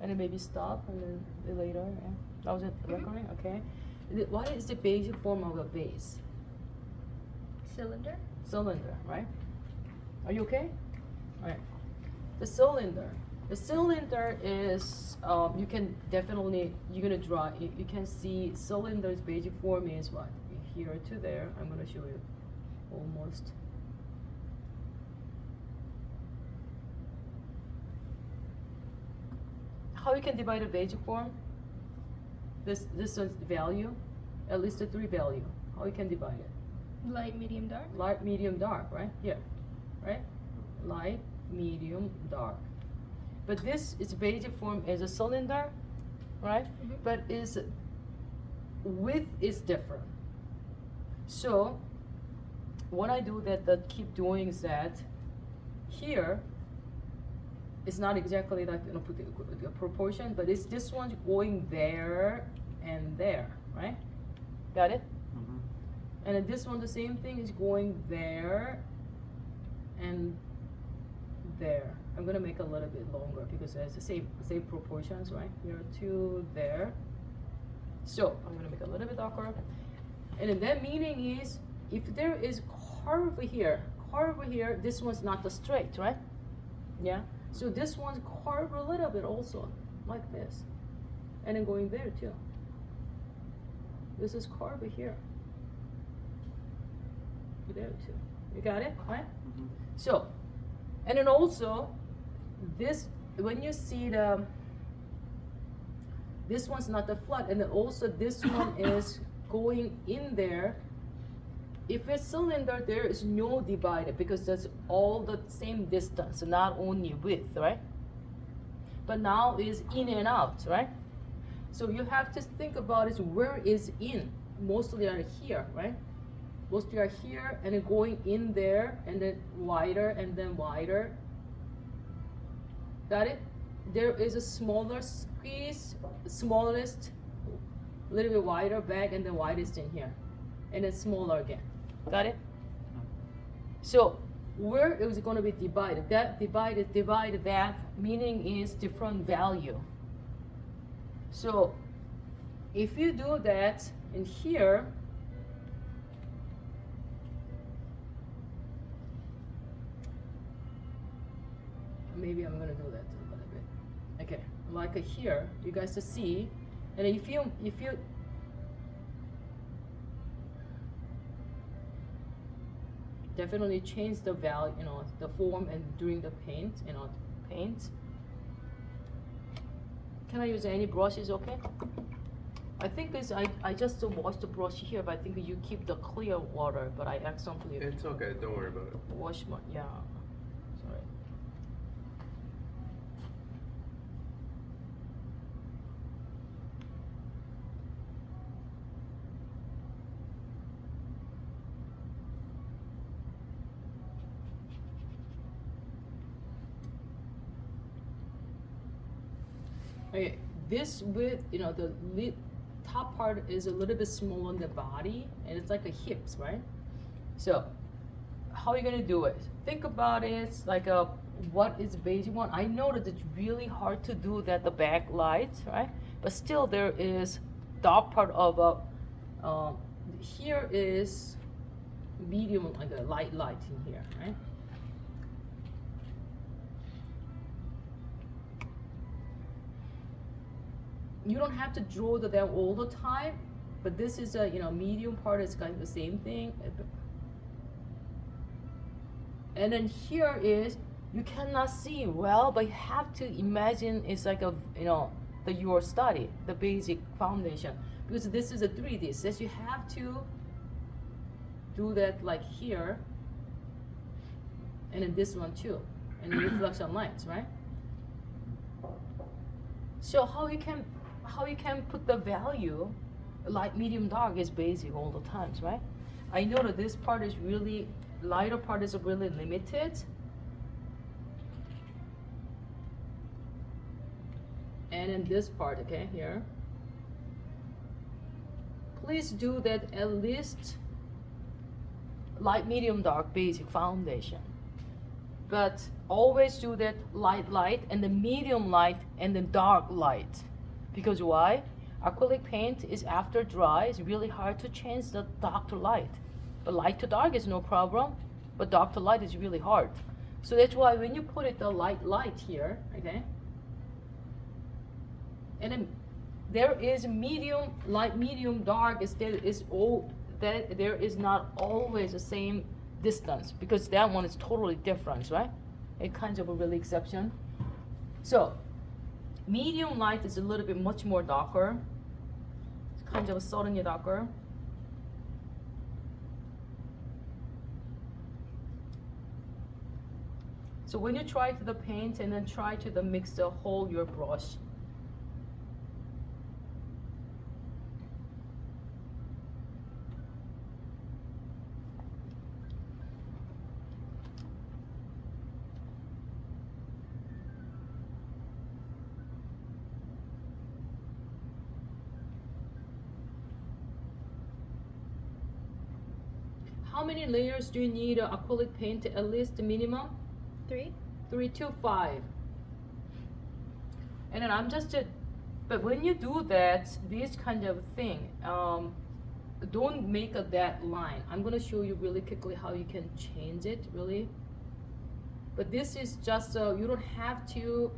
And then maybe stop and then later. Yeah. That was it recording? Okay. What is the basic form of a vase? Cylinder. Cylinder, right? Are you okay? All right. The cylinder. The cylinder is, you can definitely, you're gonna draw, you can see cylinder's basic form is what? Here to there. I'm gonna show you almost. How you can divide a basic form? This is value, at least the 3 value. How you can divide it? Light, medium, dark. Light, medium, dark, right? Here, right? Light, medium, dark. But this is basic form as a cylinder, right? Mm-hmm. But is width is different. So what I do that keep doing is that here it's not exactly like, you know, put the proportion, but it's this one's going there and there, right? Got it? Mm-hmm. And then this one, the same thing, is going there and there. I'm gonna make a little bit longer because it has the same proportions, right? Here to there. So I'm gonna make a little bit darker. And then that meaning is, if there is curve here, this one's not the straight, right? Yeah. So this one's curved a little bit also, like this. And then going there too. This is curved here. There too. You got it, right? Mm-hmm. So, and then also, this, when you see this one's not the flat, and then also this one is going in there. If it's cylinder, there is no divider because that's all the same distance, not only width, right? But now is in and out, right? So you have to think about is where is in. Mostly are here, right? Mostly are here and then going in there and then wider and then wider. Got it? There is a smaller squeeze, smallest, a little bit wider back and then widest in here. And then smaller again. Got it? So where is it going to be divided? That divide that, meaning is different value. So if you do that in here, maybe I'm going to do that a little bit. Okay, like here, you guys to see, and if you definitely change the value, you know, the form and during the paint, you know, paint. Can I use any brushes, okay? I think this, I just washed the brush here, but I think you keep the clear water, but I accidentally It's okay, don't worry about it. wash my, yeah, sorry. Okay, this width, you know, the top part is a little bit smaller on the body, and it's like the hips, right? So, how are you gonna do it? Think about it like a what is basic one. I know that it's really hard to do that the backlight, right? But still, there is dark part of a. Here is medium, like a light in here, right? You don't have to draw the down all the time, but this is a, you know, medium part is kind of the same thing. And then here is, you cannot see well, but you have to imagine it's like a, you know, your study, the basic foundation, because this is a 3D. Says you have to do that like here, and then this one too, and the reflection lines, right? So how you can put the value, light, medium, dark is basic all the times, right? I know that this part is really, lighter part is really limited. And in this part, okay, here. Please do that at least light, medium, dark, basic foundation. But always do that light, and the medium light, and the dark light. Because why? Acrylic paint is after dry, it's really hard to change the dark to light. But light to dark is no problem, but dark to light is really hard. So that's why when you put it the light here, okay? And then there is medium light, medium dark, there is not always the same distance, because that one is totally different, right? It kind of a really exception. So medium light is a little bit much more darker. It's kind of suddenly darker. So when you try to the paint and then try to the mix the whole your brush. How many layers do you need acrylic paint? At least minimum? 3. 3 to 5. And then I'm just, but when you do that, this kind of thing, don't make a that line. I'm gonna show you really quickly how you can change it, really. But this is just, you don't have to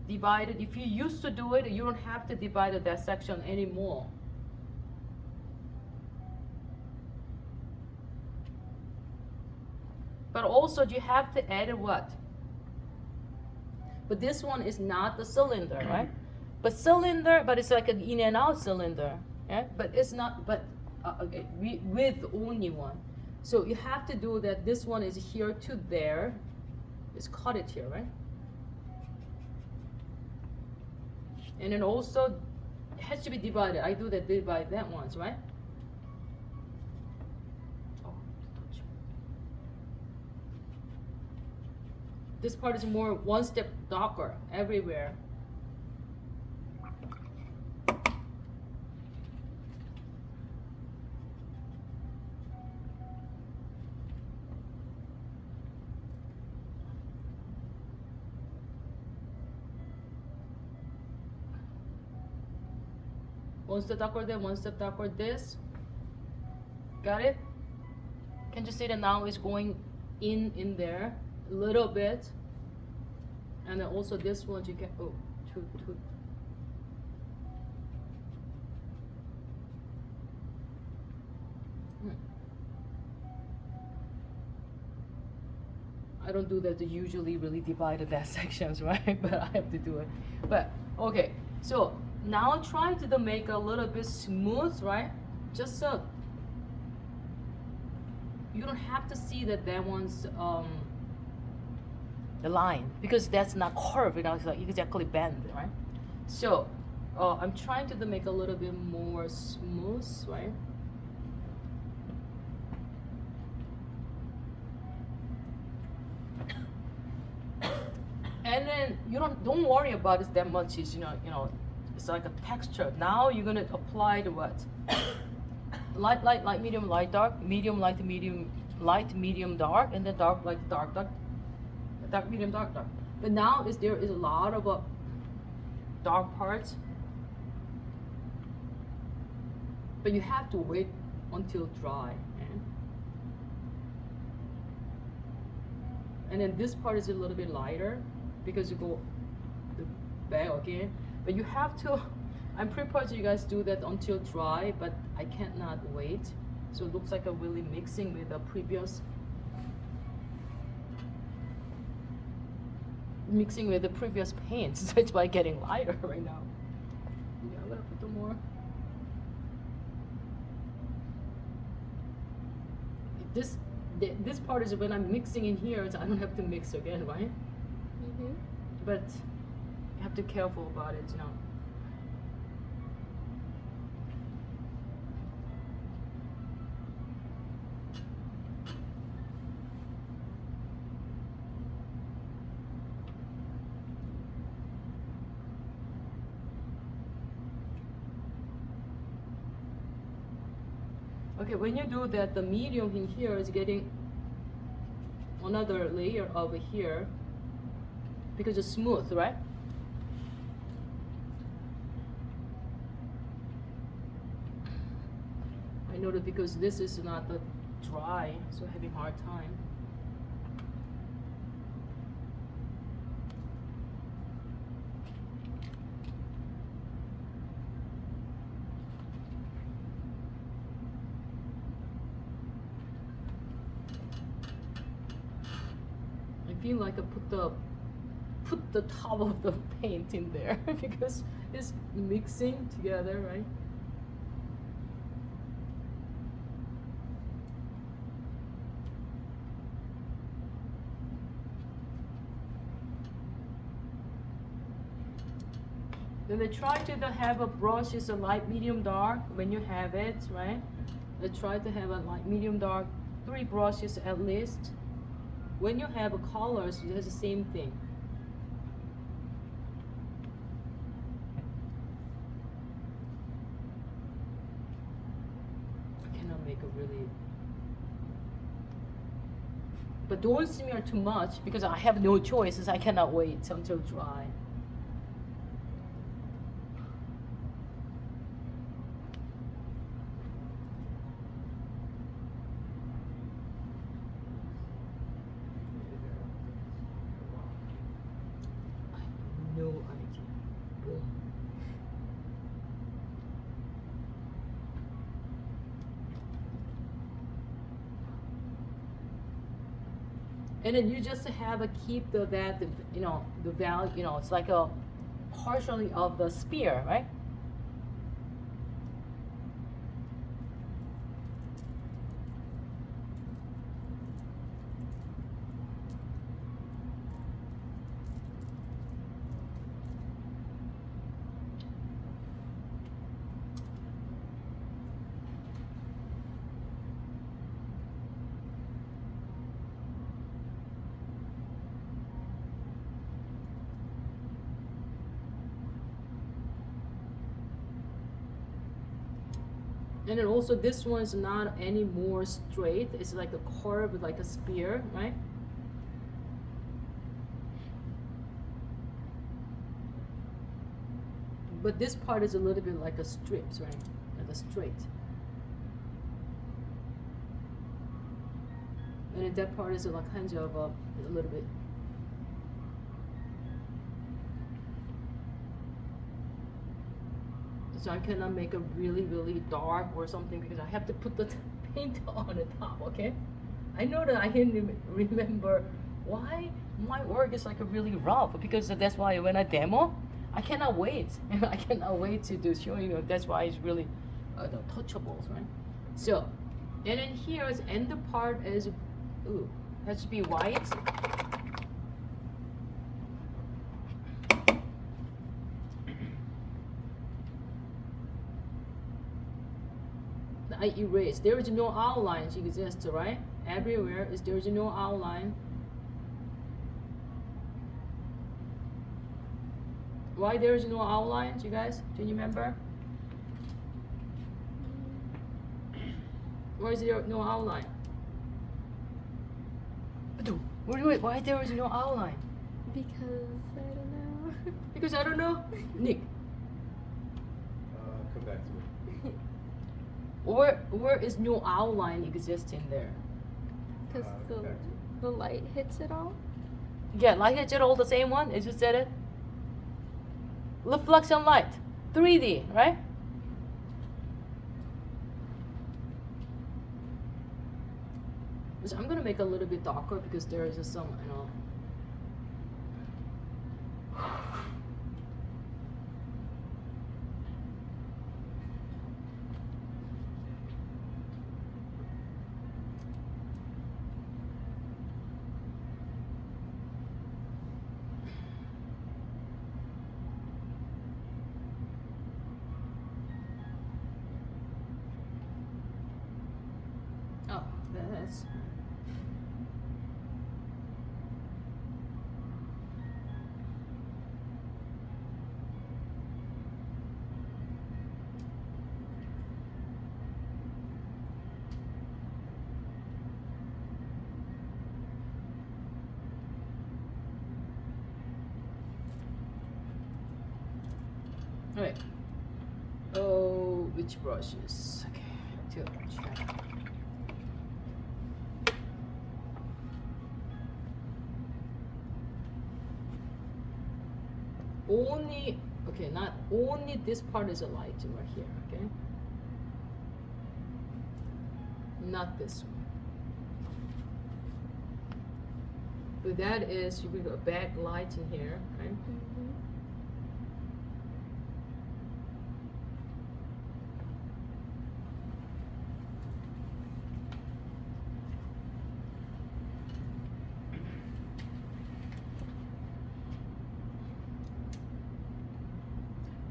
divide it. If you used to do it, you don't have to divide that section anymore. But also you have to add what? But this one is not the cylinder, right? But cylinder, but it's like an in and out cylinder, yeah? But it's not, but okay, with only one. So you have to do that. This one is here to there. Just cut it here, right? And then also it has to be divided. I do that divide that ones, right? This part is more one step darker everywhere. One step darker there, one step darker this. Got it? Can you see that now it's going in there a little bit? And then also this one you get, oh, two. I don't do that to usually really divide that sections, right? But I have to do it. But okay, so now try to make a little bit smooth, right? Just so you don't have to see that one's the line, because that's not curved, you know, it's like exactly bend, right? So I'm trying to make a little bit more smooth, right? And then you don't worry about it that much. Is you know, it's like a texture. Now you're gonna apply the what? Light, medium, light, dark, medium, light, medium, dark, and then dark, light, dark, medium, dark. But now there is a lot of dark parts. But you have to wait until dry. And then this part is a little bit lighter because you go the back again. But you have to, I'm prepared you guys do that until dry, but I cannot wait. So it looks like I'm really mixing with the previous paints. That's why it's getting lighter right now. Yeah, I'm gonna put some more. This part is when I'm mixing in here, so I don't have to mix again, right? Mm-hmm. But you have to be careful about it, you know. Okay, when you do that, the medium in here is getting another layer over here because it's smooth, right? I know that because this is not that dry, so having hard time. I feel like I put the top of the paint in there because it's mixing together, right? Then they try to have a brush is a light, medium, dark when you have it, right? They try to have a light, medium, dark, 3 brushes at least. When you have a colors, it has the same thing. I cannot make a really, but don't smear too much because I have no choices. I cannot wait until dry. No idea. And then you just have to keep the value, it's like a partially of the spear, right? And then also this one is not any more straight. It's like a curve, like a spear, right? But this part is a little bit like a strips, right? Like a straight. And then that part is like kind of a little bit. So I cannot make a really, really dark or something because I have to put the paint on the top, okay? I know that I can remember why my work is like a really rough because that's why when I demo, I cannot wait. I cannot wait to show you. That's why it's really the touchables, right? So, and then here is end part is, has to be white. I erase. There is no outline exists, right? Everywhere is there is no outline. Why there is no outline, you guys? Do you remember? Why is there no outline? Why there is no outline? Because I don't know. Because I don't know. Nick. Come back to it. Where is no outline existing there? Because Come back to it. the light hits it all. Yeah, light hits it all the same one. As you said it. Reflection light, 3D, right? So I'm gonna make a little bit darker because there is some, oh, that's. Alright. Oh, which brushes? Okay, to check. Only, okay, not only this part is a light right here, okay? Not this one. But that is, we got a backlight in here, right? Mm-hmm.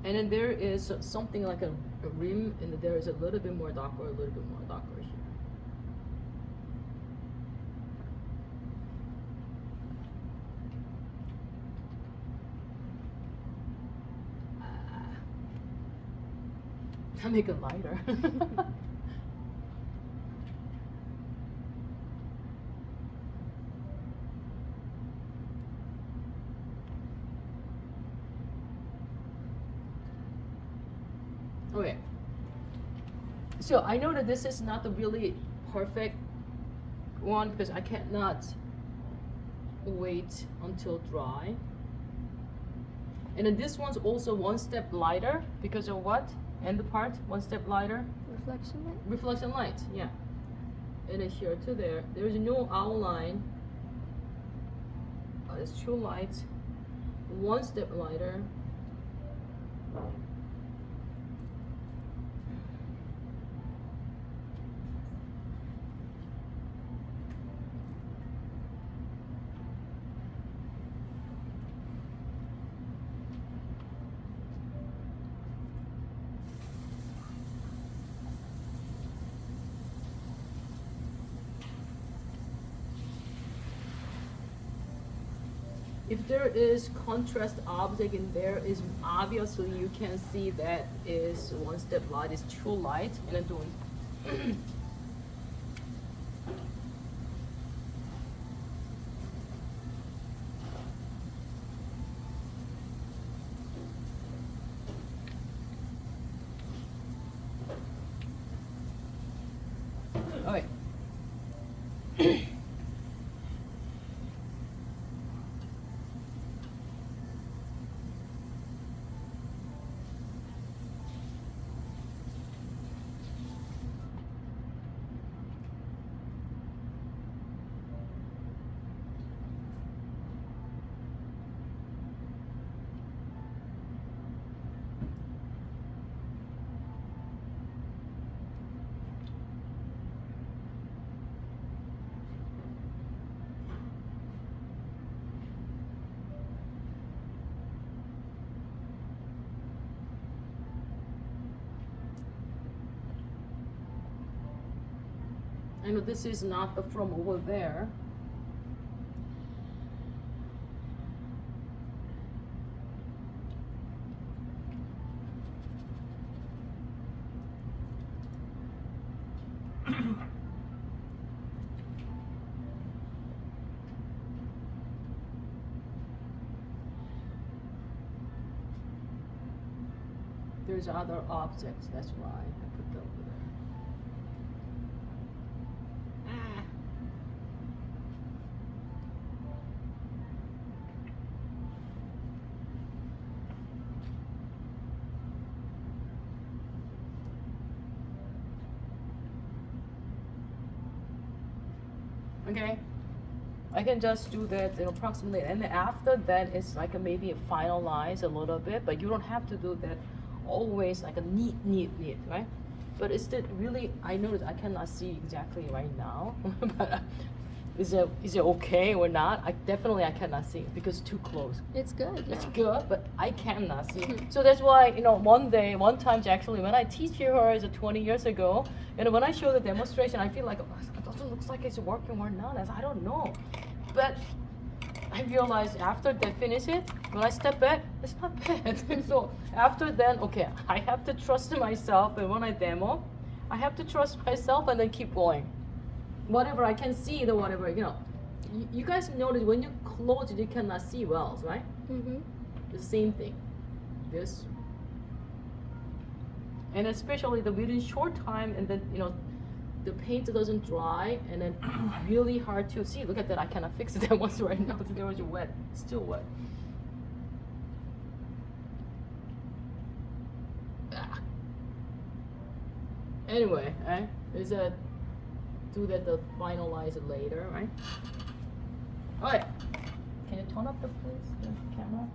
And then there is something like a rim, and there is a little bit more darker, a little bit more darker here. I make it lighter. Okay. So I know that this is not the really perfect one because I cannot wait until dry. And then this one's also one step lighter because of what? And the part, one step lighter? Reflection light? Reflection light, yeah. And then here to there. There's no outline. There's two lights. One step lighter. If there is contrast object in there, is obviously you can see that is one step light is too light, and then doing. Okay. I know this is not from over there. There's other objects, that's why I put them over there. Okay, I can just do that approximately, and after that it's like maybe finalize a little bit, but you don't have to do that always like a neat, right? But it's still really, I notice I cannot see exactly right now, but is it okay or not? I cannot see because it's too close. It's good. It's Yeah. good, but I cannot see. So that's why, one time actually when I teach her is 20 years ago, and when I show the demonstration, I feel like it doesn't look like it's working or not. I don't know, but I realized after they finish it, when I step back, it's not bad. So after then, okay, I have to trust myself, and when I demo, I have to trust myself and then keep going. Whatever I can see, the whatever, you guys notice when you close it, you cannot see wells, right? Mm-hmm. The same thing. This And especially the within short time, and then the paint doesn't dry, and then really hard to see. Look at that, I cannot fix that once right now. There was wet, still wet. Anyway, is that do that to finalize it later, right? Alright. Can you turn up the camera?